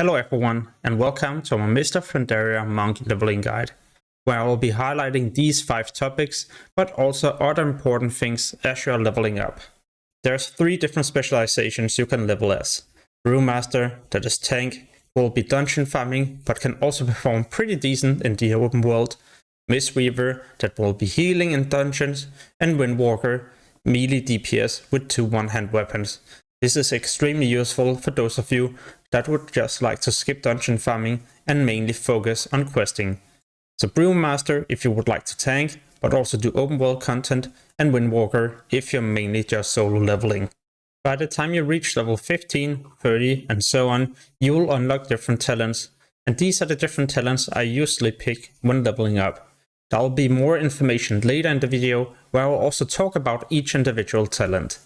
Hello everyone, and welcome to my Mists of Pandaria monk leveling guide, where I will be highlighting these 5 topics, but also other important things as you are leveling up. There's 3 different specializations you can level as. Brewmaster, that is tank, will be dungeon farming, but can also perform pretty decent in the open world. Mistweaver, that will be healing in dungeons, and Windwalker, melee DPS with 2 one-hand weapons. This is extremely useful for those of you that would just like to skip dungeon farming and mainly focus on questing. So Brewmaster if you would like to tank, but also do open world content, and Windwalker if you're mainly just solo leveling. By the time you reach level 15, 30 and so on, you will unlock different talents, and these are the different talents I usually pick when leveling up. There will be more information later in the video where I will also talk about each individual talent.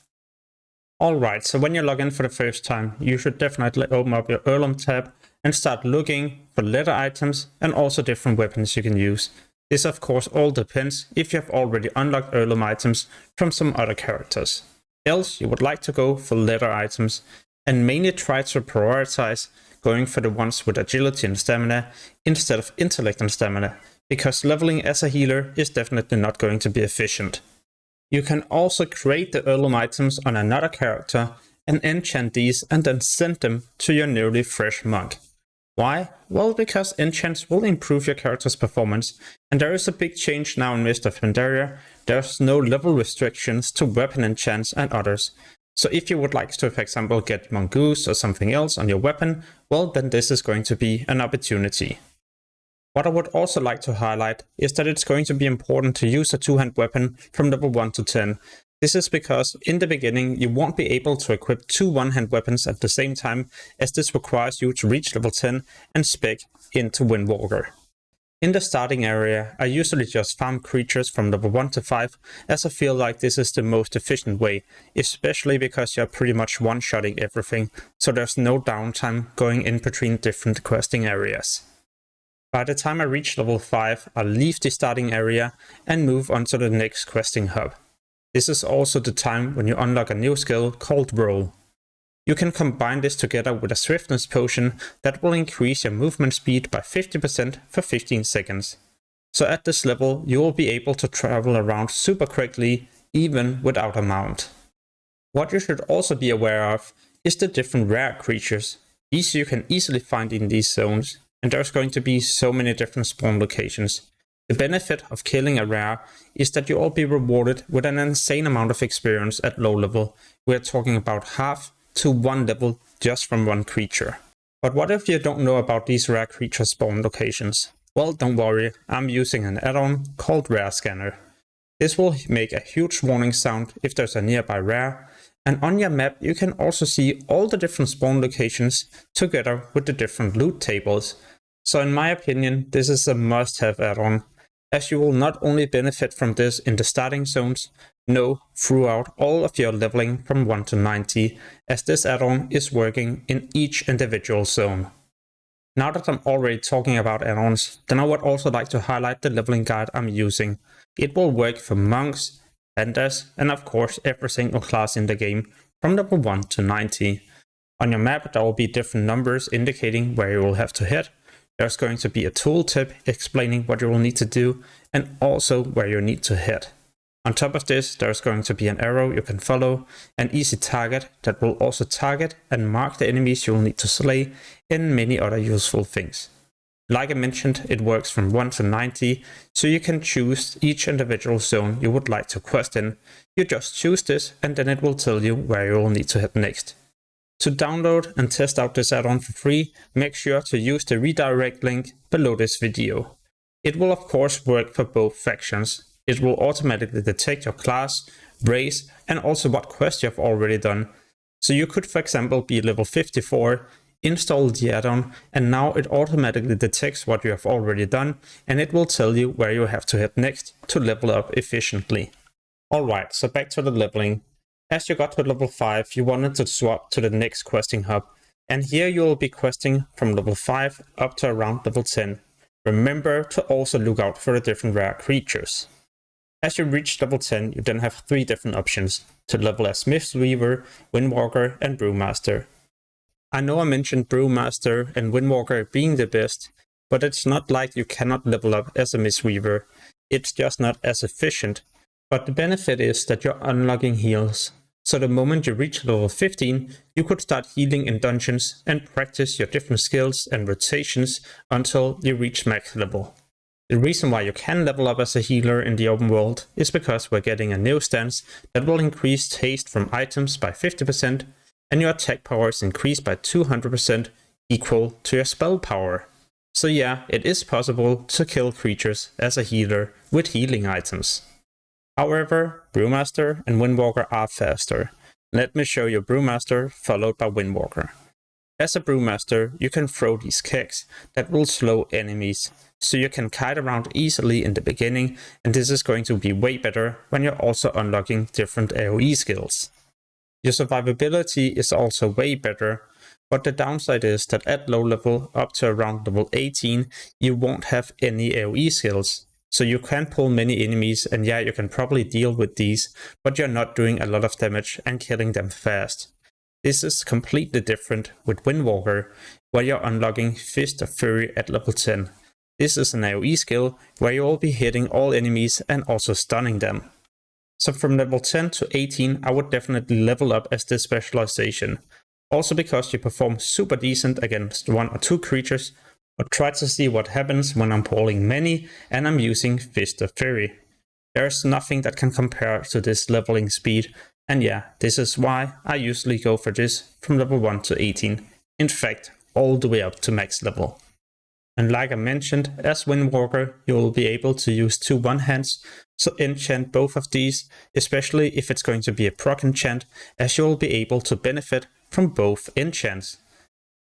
Alright, so when you log in for the first time, you should definitely open up your Heirlooms tab and start looking for leather items and also different weapons you can use. This of course all depends if you have already unlocked heirloom items from some other characters. Else you would like to go for leather items and mainly try to prioritize going for the ones with agility and stamina instead of intellect and stamina, because leveling as a healer is definitely not going to be efficient. You can also create the heirloom items on another character and enchant these and then send them to your newly fresh monk. Why? Well, because enchants will improve your character's performance, and there is a big change now in Mists of Pandaria. There's no level restrictions to weapon enchants and others. So if you would like to, for example, get mongoose or something else on your weapon, well then this is going to be an opportunity. What I would also like to highlight is that it's going to be important to use a 2-hand weapon from level 1 to 10. This is because in the beginning you won't be able to equip 2 one-hand weapons at the same time, as this requires you to reach level 10 and spec into Windwalker. In the starting area I usually just farm creatures from level 1 to 5, as I feel like this is the most efficient way, especially because you're pretty much one-shotting everything, so there's no downtime going in between different questing areas. By the time I reach level 5, I'll leave the starting area and move on to the next questing hub. This is also the time when you unlock a new skill called Roll. You can combine this together with a swiftness potion that will increase your movement speed by 50% for 15 seconds. So at this level you will be able to travel around super quickly even without a mount. What you should also be aware of is the different rare creatures. These you can easily find in these zones. And there's going to be so many different spawn locations. The benefit of killing a rare is that you will be rewarded with an insane amount of experience at low level. We're talking about half to 1 level just from one creature. But what if you don't know about these rare creature spawn locations? Well, don't worry, I'm using an add-on called Rare Scanner. This will make a huge warning sound if there's a nearby rare. And on your map you can also see all the different spawn locations together with the different loot tables. So in my opinion, this is a must-have add-on, as you will not only benefit from this in the starting zones, no, throughout all of your leveling from 1 to 90, as this add-on is working in each individual zone. Now that I'm already talking about add-ons, then I would also like to highlight the leveling guide I'm using. It will work for monks, pandas, and of course every single class in the game from level 1 to 90. On your map there will be different numbers indicating where you will have to hit. There's going to be a tooltip explaining what you will need to do and also where you need to hit. On top of this there's going to be an arrow you can follow, an easy target that will also target and mark the enemies you will need to slay, and many other useful things. Like I mentioned, it works from 1 to 90, so you can choose each individual zone you would like to quest in. You just choose this and then it will tell you where you will need to hit next. To download and test out this add-on for free, make sure to use the redirect link below this video. It will of course work for both factions. It will automatically detect your class, race, and also what quest you have already done. So you could for example be level 54, install the add-on, and now it automatically detects what you have already done, and it will tell you where you have to hit next to level up efficiently. Alright, so back to the leveling. As you got to level 5, you wanted to swap to the next questing hub, and here you will be questing from level 5 up to around level 10. Remember to also look out for the different rare creatures. As you reach level 10, you then have 3 different options to level as Mistweaver, Windwalker, and Brewmaster. I know I mentioned Brewmaster and Windwalker being the best, but it's not like you cannot level up as a Mistweaver. It's just not as efficient. But the benefit is that you're unlocking heals. So the moment you reach level 15, you could start healing in dungeons and practice your different skills and rotations until you reach max level. The reason why you can level up as a healer in the open world is because we're getting a new stance that will increase haste from items by 50%, and your attack power is increased by 200%, equal to your spell power. So yeah, it is possible to kill creatures as a healer with healing items. However, Brewmaster and Windwalker are faster. Let me show you Brewmaster followed by Windwalker. As a Brewmaster, you can throw these kicks that will slow enemies, so you can kite around easily in the beginning, and this is going to be way better when you're also unlocking different AoE skills. Your survivability is also way better, but the downside is that at low level, up to around level 18, you won't have any AoE skills. So you can pull many enemies, and yeah, you can probably deal with these, but you're not doing a lot of damage and killing them fast. This is completely different with Windwalker, where you're unlocking Fist of Fury at level 10. This is an AoE skill where you will be hitting all enemies and also stunning them. So from level 10 to 18, I would definitely level up as this specialization. Also because you perform super decent against 1 or 2 creatures, but try to see what happens when I'm pulling many and I'm using Fist of Fury. There's nothing that can compare to this leveling speed, and yeah, this is why I usually go for this from level 1 to 18. In fact, all the way up to max level. And like I mentioned, as Windwalker, you will be able to use 2 one-hands, so enchant both of these, especially if it's going to be a proc enchant, as you will be able to benefit from both enchants.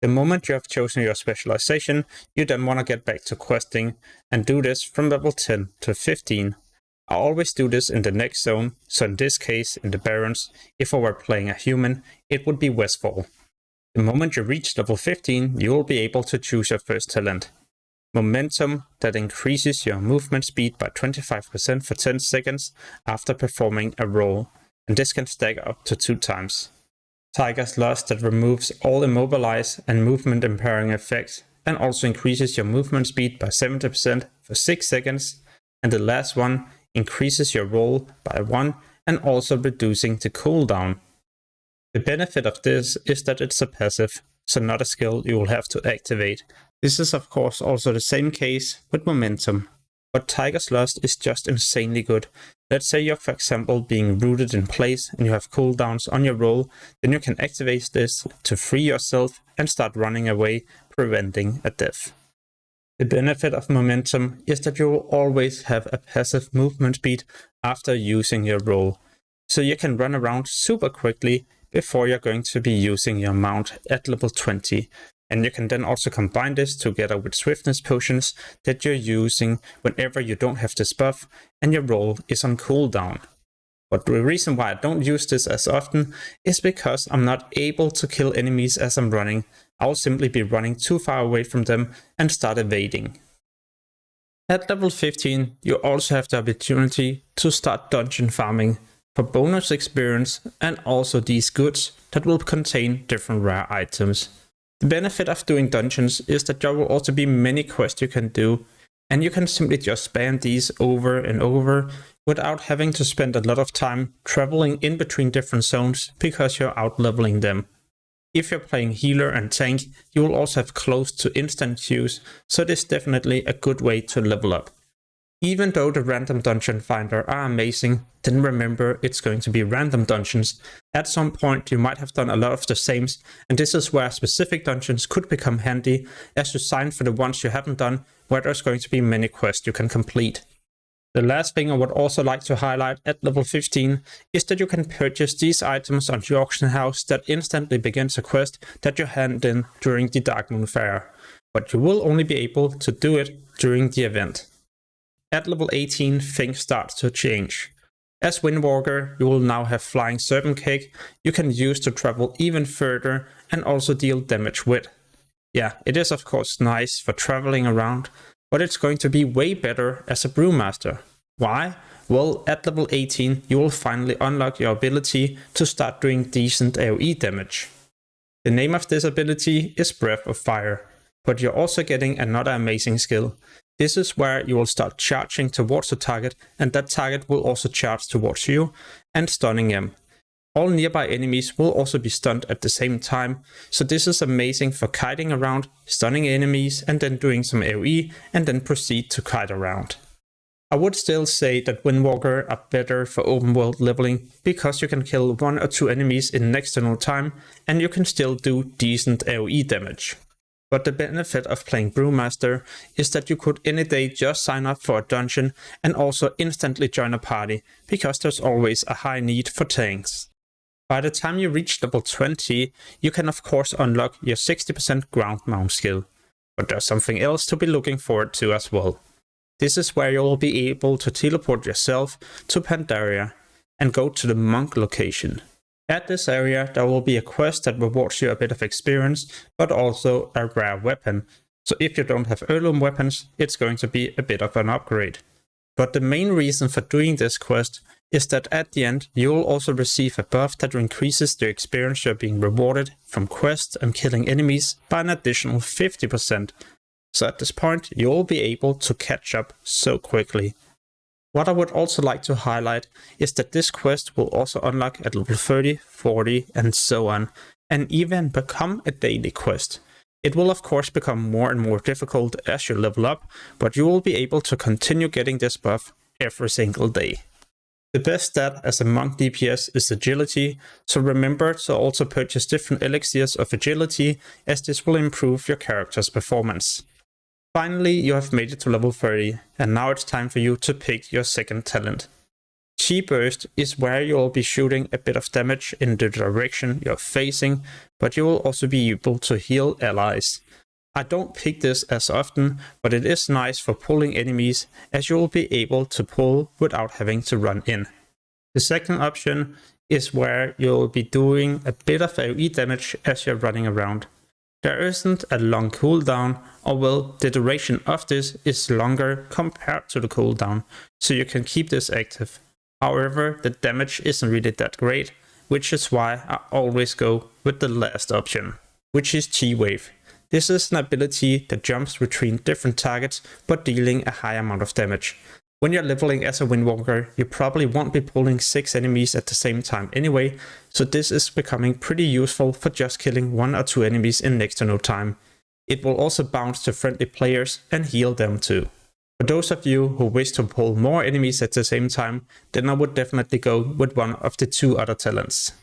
The moment you have chosen your specialization, you then want to get back to questing and do this from level 10 to 15. I always do this in the next zone, so in this case, in the Barrens, if I were playing a human, it would be Westfall. The moment you reach level 15, you will be able to choose your first talent. Momentum, that increases your movement speed by 25% for 10 seconds after performing a roll, and this can stack up to 2 times. Tiger's Lust, that removes all immobilize and movement impairing effects and also increases your movement speed by 70% for 6 seconds. And the last one increases your roll by 1 and also reducing the cooldown. The benefit of this is that it's a passive, so not a skill you will have to activate. This is of course also the same case with Momentum. But Tiger's Lust is just insanely good. Let's say you're for example being rooted in place and you have cooldowns on your roll, then you can activate this to free yourself and start running away, preventing a death. The benefit of Momentum is that you will always have a passive movement speed after using your roll, so you can run around super quickly before you're going to be using your mount at level 20. And you can then also combine this together with swiftness potions that you're using whenever you don't have this buff and your roll is on cooldown. But the reason why I don't use this as often is because I'm not able to kill enemies as I'm running. I'll simply be running too far away from them and start evading. At level 15, you also have the opportunity to start dungeon farming for bonus experience and also these goods that will contain different rare items. The benefit of doing dungeons is that there will also be many quests you can do, and you can simply just spam these over and over without having to spend a lot of time traveling in between different zones because you're out leveling them. If you're playing healer and tank, you will also have close to instant queues, so it is definitely a good way to level up. Even though the random dungeon finder are amazing, then remember it's going to be random dungeons. At some point you might have done a lot of the sames, and this is where specific dungeons could become handy as you sign for the ones you haven't done, where there's going to be many quests you can complete. The last thing I would also like to highlight at level 15 is that you can purchase these items on the auction house that instantly begins a quest that you hand in during the Darkmoon Fair, but you will only be able to do it during the event. At level 18, things start to change. As Windwalker, you will now have Flying Serpent Cake you can use to travel even further and also deal damage with. Yeah, it is of course nice for traveling around, but it's going to be way better as a Brewmaster. Why? Well, at level 18, you will finally unlock your ability to start doing decent AoE damage. The name of this ability is Breath of Fire, but you're also getting another amazing skill. This is where you will start charging towards the target, and that target will also charge towards you and stunning him. All nearby enemies will also be stunned at the same time, so this is amazing for kiting around, stunning enemies, and then doing some AoE, and then proceed to kite around. I would still say that Windwalker are better for open world leveling, because you can kill 1 or 2 enemies in next to no time, and you can still do decent AoE damage. But the benefit of playing Brewmaster is that you could any day just sign up for a dungeon and also instantly join a party, because there's always a high need for tanks. By the time you reach level 20, you can of course unlock your 60% ground mount skill, but there's something else to be looking forward to as well. This is where you will be able to teleport yourself to Pandaria and go to the monk location. At this area there will be a quest that rewards you a bit of experience, but also a rare weapon, so if you don't have heirloom weapons, it's going to be a bit of an upgrade. But the main reason for doing this quest is that at the end you will also receive a buff that increases the experience you're being rewarded from quests and killing enemies by an additional 50%. So at this point you will be able to catch up so quickly. What I would also like to highlight is that this quest will also unlock at level 30, 40 and so on, and even become a daily quest. It will of course become more and more difficult as you level up, but you will be able to continue getting this buff every single day. The best stat as a monk DPS is agility, so remember to also purchase different elixirs of agility, as this will improve your character's performance. Finally, you have made it to level 30, and now it's time for you to pick your second talent. Chi Burst is where you will be shooting a bit of damage in the direction you're facing, but you will also be able to heal allies. I don't pick this as often, but it is nice for pulling enemies, as you will be able to pull without having to run in. The second option is where you'll be doing a bit of AoE damage as you're running around. There isn't a long cooldown, or well, the duration of this is longer compared to the cooldown, so you can keep this active. However, the damage isn't really that great, which is why I always go with the last option, which is Chi Wave. This is an ability that jumps between different targets, but dealing a high amount of damage. When you're leveling as a Windwalker, you probably won't be pulling 6 enemies at the same time anyway, so this is becoming pretty useful for just killing 1 or 2 enemies in next to no time. It will also bounce to friendly players and heal them too. For those of you who wish to pull more enemies at the same time, then I would definitely go with one of the 2 other talents.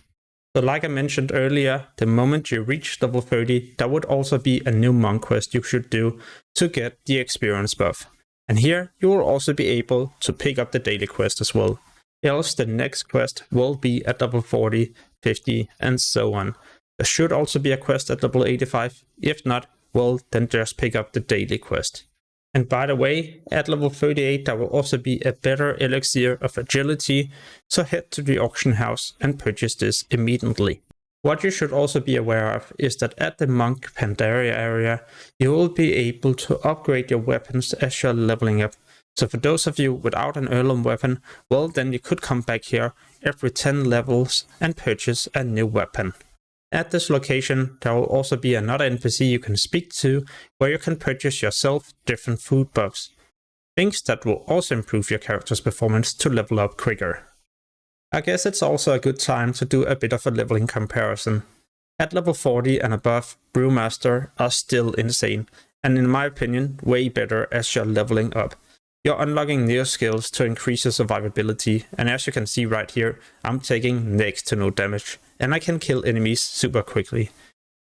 So like I mentioned earlier, the moment you reach level 30, there would also be a new monk quest you should do to get the experience buff. And here you will also be able to pick up the daily quest as well. Else the next quest will be at level 40, 50 and so on. There should also be a quest at level 85, if not, well then just pick up the daily quest. And by the way, at level 38 there will also be a better elixir of agility, so head to the auction house and purchase this immediately. What you should also be aware of is that at the Monk Pandaria area, you will be able to upgrade your weapons as you're leveling up. So for those of you without an heirloom weapon, well then you could come back here every 10 levels and purchase a new weapon. At this location, there will also be another NPC you can speak to, where you can purchase yourself different food buffs. Things that will also improve your character's performance to level up quicker. I guess it's also a good time to do a bit of a leveling comparison. At level 40 and above, Brewmaster are still insane, and in my opinion, way better as you're leveling up. You're unlocking new skills to increase your survivability, and as you can see right here, I'm taking next to no damage, and I can kill enemies super quickly.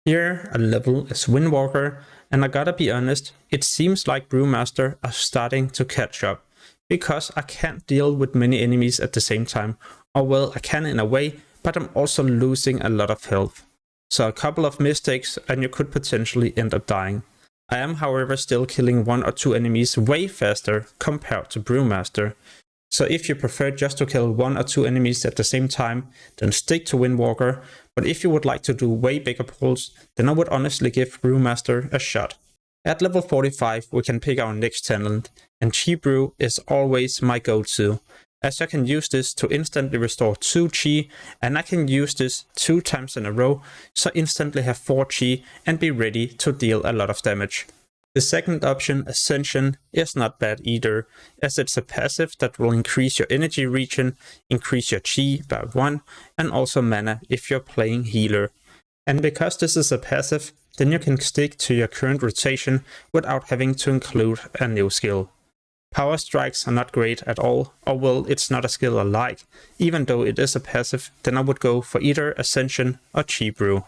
Here I level as Windwalker, and I gotta be honest, it seems like Brewmaster are starting to catch up, because I can't deal with many enemies at the same time. Or well, I can in a way, but I'm also losing a lot of health. So a couple of mistakes and you could potentially end up dying. I am however still killing 1 or 2 enemies way faster compared to Brewmaster. So if you prefer just to kill 1 or 2 enemies at the same time, then stick to Windwalker. But if you would like to do way bigger pulls, then I would honestly give Brewmaster a shot. At level 45 we can pick our next talent, and Chi Brew is always my go-to. as I can use this to instantly restore 2 chi, and I can use this 2 times in a row, so instantly have 4 chi and be ready to deal a lot of damage. The second option, Ascension, is not bad either, as it's a passive that will increase your energy regen, increase your chi by 1, and also mana if you're playing healer. And because this is a passive, then you can stick to your current rotation without having to include a new skill. Power strikes are not great at all, or well, it's not a skill I like. Even though it is a passive, then I would go for either Ascension or Chi Brew.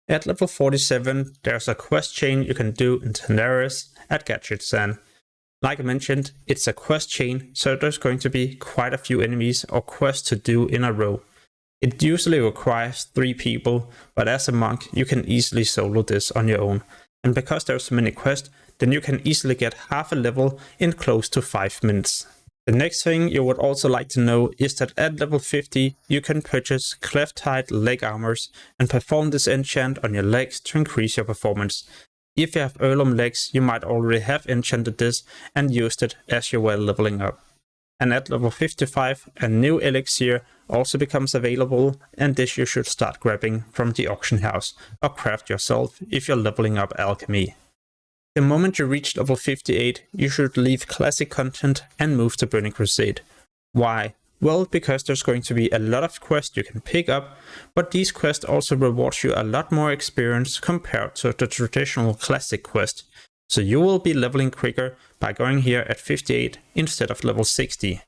At level 47, there's a quest chain you can do in Pandaria at Gadgetsan. Like I mentioned, it's a quest chain, so there's going to be quite a few enemies or quests to do in a row. It usually requires 3 people, but as a monk you can easily solo this on your own. And because there's so many quests, then you can easily get half a level in close to 5 minutes. The next thing you would also like to know is that at level 50 you can purchase cleft-hide leg armors and perform this enchant on your legs to increase your performance. If you have Heirloom legs, you might already have enchanted this and used it as you were leveling up. And at level 55 a new elixir also becomes available, and this you should start grabbing from the auction house or craft yourself if you're leveling up alchemy. The moment you reach level 58, you should leave classic content and move to Burning Crusade. Why? Well, because there's going to be a lot of quests you can pick up, but these quests also reward you a lot more experience compared to the traditional classic quest. So you will be leveling quicker by going here at 58 instead of level 60.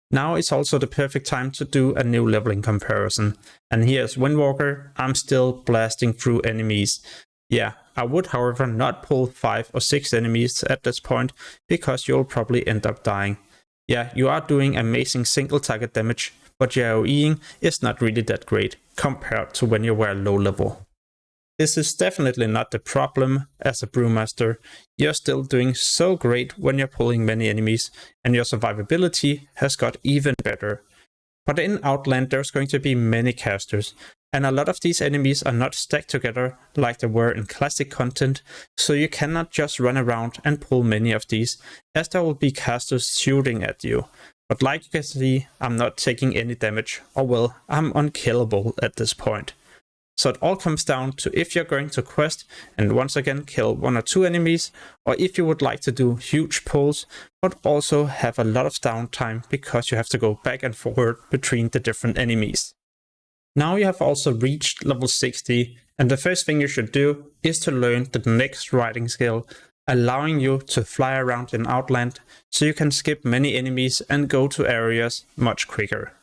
Now is also the perfect time to do a new leveling comparison. And here's Windwalker, I'm still blasting through enemies. Yeah, I would however not pull 5 or 6 enemies at this point, because you'll probably end up dying. Yeah, you are doing amazing single target damage, but your AoEing is not really that great compared to when you were low level. This is definitely not the problem as a Brewmaster. You're still doing so great when you're pulling many enemies, and your survivability has got even better. But in Outland there's going to be many casters, and a lot of these enemies are not stacked together like they were in classic content, so you cannot just run around and pull many of these, as there will be casters shooting at you. But like you can see, I'm not taking any damage, or well, I'm unkillable at this point. So it all comes down to if you're going to quest and once again kill 1 or 2 enemies, or if you would like to do huge pulls but also have a lot of downtime because you have to go back and forward between the different enemies. Now you have also reached level 60, and the first thing you should do is to learn the next riding skill, allowing you to fly around in Outland so you can skip many enemies and go to areas much quicker.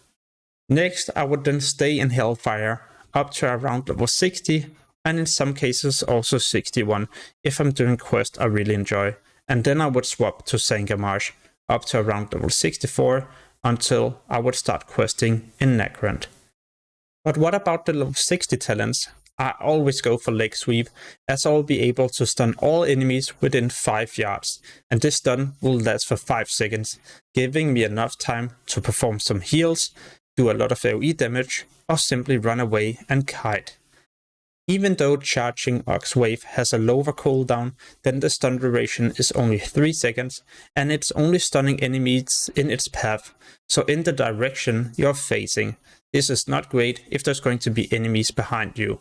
Next I would then stay in Hellfire up to around level 60, and in some cases also 61 if I'm doing quests I really enjoy, and then I would swap to Sangamarsh up to around level 64 until I would start questing in Nagrand. But what about the level 60 talents? I always go for Leg Sweep, as I'll be able to stun all enemies within 5 yards, and this stun will last for 5 seconds, giving me enough time to perform some heals, do a lot of AoE damage, or simply run away and kite. Even though charging Ox Wave has a lower cooldown, then the stun duration is only 3 seconds, and it's only stunning enemies in its path, so in the direction you're facing. This is not great if there's going to be enemies behind you.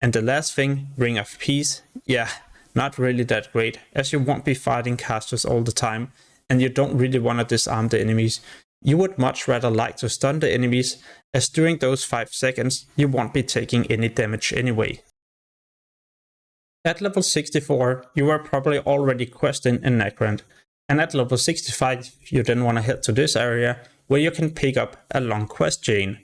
And the last thing, Ring of Peace, yeah, not really that great, as you won't be fighting casters all the time, and you don't really want to disarm the enemies. You would much rather like to stun the enemies, as during those 5 seconds you won't be taking any damage anyway. At level 64 you are probably already questing in Nagrand, and at level 65 you then want to head to this area where you can pick up a long quest chain.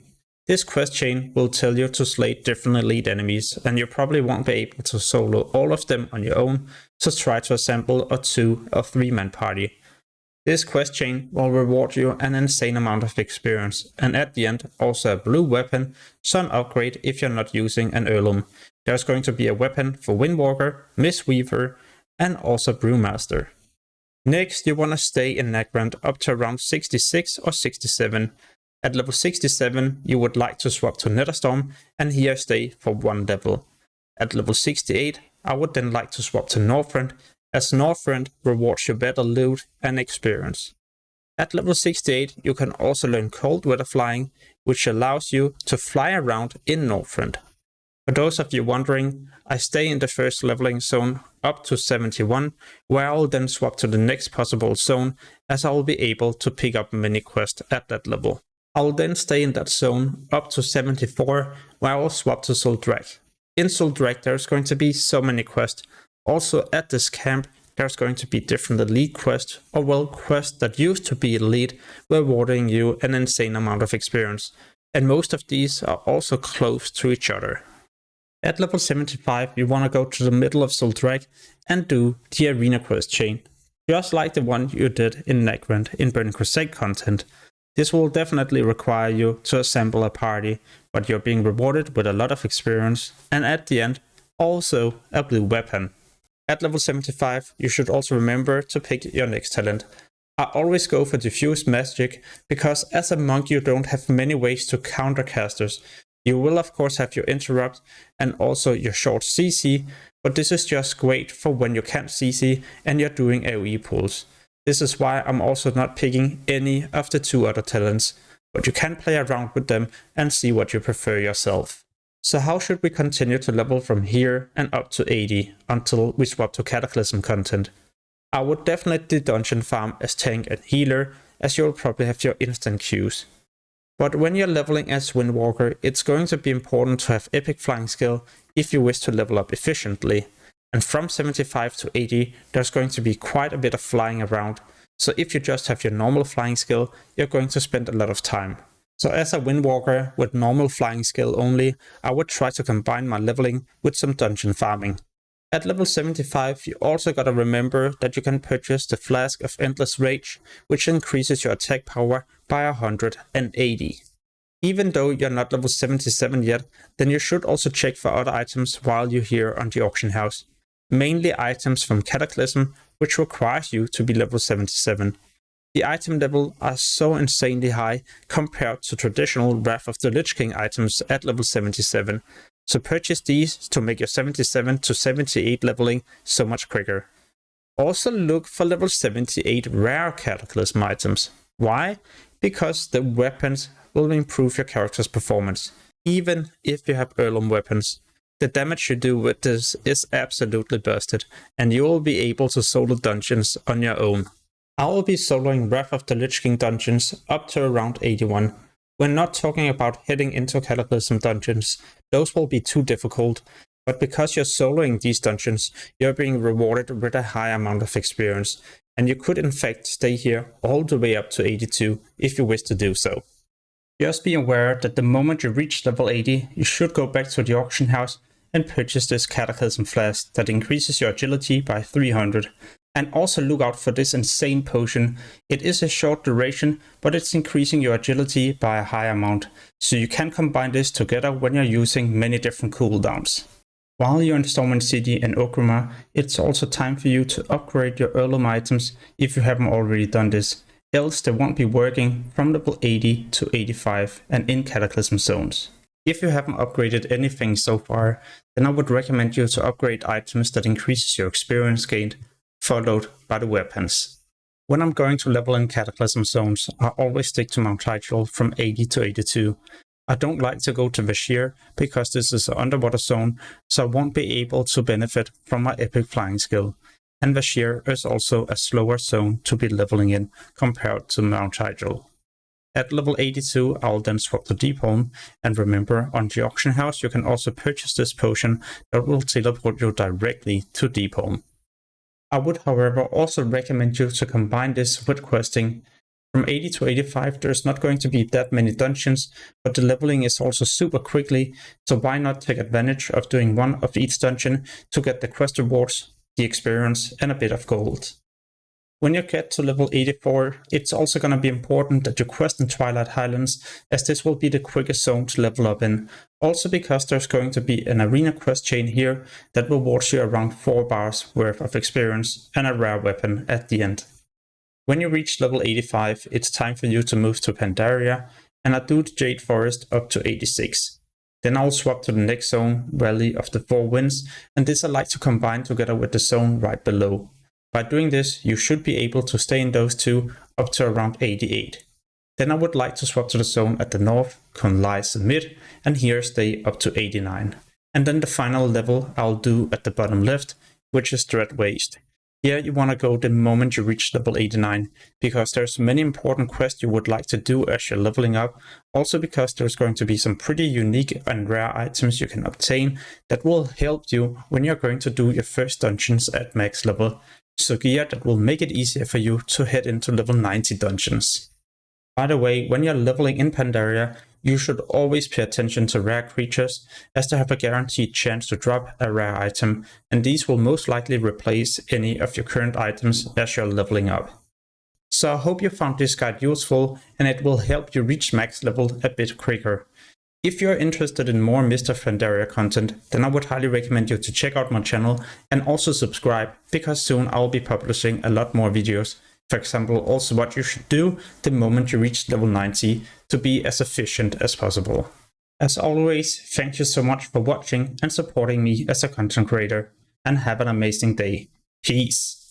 This quest chain will tell you to slay different elite enemies, and you probably won't be able to solo all of them on your own, so try to assemble a 2 or 3 man party. This quest chain will reward you an insane amount of experience, and at the end also a blue weapon, so an upgrade if you're not using an Heirloom. There's going to be a weapon for Windwalker, Mistweaver, and also Brewmaster. Next you want to stay in Nagrand up to around 66 or 67. At level 67 you would like to swap to Netherstorm and here stay for 1 level. At level 68 I would then like to swap to Northrend, as Northrend rewards you better loot and experience. At level 68, you can also learn cold weather flying, which allows you to fly around in Northrend. For those of you wondering, I stay in the first leveling zone up to 71, where I will then swap to the next possible zone, as I will be able to pick up mini quests at that level. I will then stay in that zone up to 74, where I will swap to Zuldrak. In Zuldrak there's going to be so many quests. Also at this camp there's going to be different elite quests, or well, quests that used to be elite, rewarding you an insane amount of experience. And most of these are also close to each other. At level 75 you want to go to the middle of Zuldrak and do the arena quest chain, just like the one you did in Nagrand in Burning Crusade content. This will definitely require you to assemble a party, but you're being rewarded with a lot of experience, and at the end, also a blue weapon. At level 75, you should also remember to pick your next talent. I always go for diffuse magic, because as a monk you don't have many ways to counter casters. You will of course have your interrupt and also your short CC, but this is just great for when you can't CC and you're doing AoE pulls. This is why I'm also not picking any of the two other talents, but you can play around with them and see what you prefer yourself. So how should we continue to level from here and up to 80 until we swap to Cataclysm content? I would definitely dungeon farm as tank and healer, as you'll probably have your instant Qs. But when you're leveling as Windwalker, it's going to be important to have epic flying skill if you wish to level up efficiently. And from 75 to 80, there's going to be quite a bit of flying around. So if you just have your normal flying skill, you're going to spend a lot of time. So as a Windwalker with normal flying skill only, I would try to combine my leveling with some dungeon farming. At level 75, you also gotta remember that you can purchase the Flask of Endless Rage, which increases your attack power by 180. Even though you're not level 77 yet, then you should also check for other items while you're here on the auction house. Mainly items from Cataclysm, which requires you to be level 77. The item level are so insanely high compared to traditional Wrath of the Lich King items at level 77. So purchase these to make your 77 to 78 leveling so much quicker. Also look for level 78 rare Cataclysm items. Why? Because the weapons will improve your character's performance, even if you have heirloom weapons. The damage you do with this is absolutely busted, and you will be able to solo dungeons on your own. I will be soloing Wrath of the Lich King dungeons up to around 81. We're not talking about heading into Cataclysm dungeons, those will be too difficult, but because you're soloing these dungeons, you're being rewarded with a high amount of experience, and you could in fact stay here all the way up to 82 if you wish to do so. Just be aware that the moment you reach level 80, you should go back to the auction house and purchase this Cataclysm Flask that increases your agility by 300. And also look out for this insane potion. It is a short duration, but it's increasing your agility by a high amount, so you can combine this together when you're using many different cooldowns. While you're in Stormwind City and Orgrimmar, it's also time for you to upgrade your heirloom items if you haven't already done this, else they won't be working from level 80 to 85 and in Cataclysm zones. If you haven't upgraded anything so far, then I would recommend you to upgrade items that increases your experience gained, followed by the weapons. When I'm going to level in Cataclysm zones, I always stick to Mount Hyjal from 80 to 82. I don't like to go to Vashj'ir because this is an underwater zone, so I won't be able to benefit from my epic flying skill. And Vashj'ir is also a slower zone to be leveling in compared to Mount Hyjal. At level 82, I'll then swap to Deepholm, and remember, on the auction house you can also purchase this potion that will teleport you directly to Deepholm. I would however also recommend you to combine this with questing. From 80 to 85 there's not going to be that many dungeons, but the leveling is also super quickly, so why not take advantage of doing one of each dungeon to get the quest rewards, the experience and a bit of gold. When you get to level 84, it's also going to be important that you quest in Twilight Highlands, as this will be the quickest zone to level up in. Also because there's going to be an arena quest chain here that rewards you around 4 bars worth of experience and a rare weapon at the end. When you reach level 85, it's time for you to move to Pandaria, and I do the Jade Forest up to 86. Then I'll swap to the next zone, Valley of the Four Winds, and this I like to combine together with the zone right below. By doing this, you should be able to stay in those two up to around 88. Then I would like to swap to the zone at the north, colonize the mid, and here stay up to 89. And then the final level I'll do at the bottom left, which is Dread Waste. Here you want to go the moment you reach level 89, because there's many important quests you would like to do as you're leveling up, also because there's going to be some pretty unique and rare items you can obtain that will help you when you're going to do your first dungeons at max level, so gear that will make it easier for you to head into level 90 dungeons. By the way, when you're leveling in Pandaria, you should always pay attention to rare creatures, as they have a guaranteed chance to drop a rare item, and these will most likely replace any of your current items as you're leveling up. So I hope you found this guide useful, and it will help you reach max level a bit quicker. If you're interested in more Mists of Pandaria content, then I would highly recommend you to check out my channel and also subscribe, because soon I'll be publishing a lot more videos. For example, also what you should do the moment you reach level 90 to be as efficient as possible. As always, thank you so much for watching and supporting me as a content creator, and have an amazing day. Peace!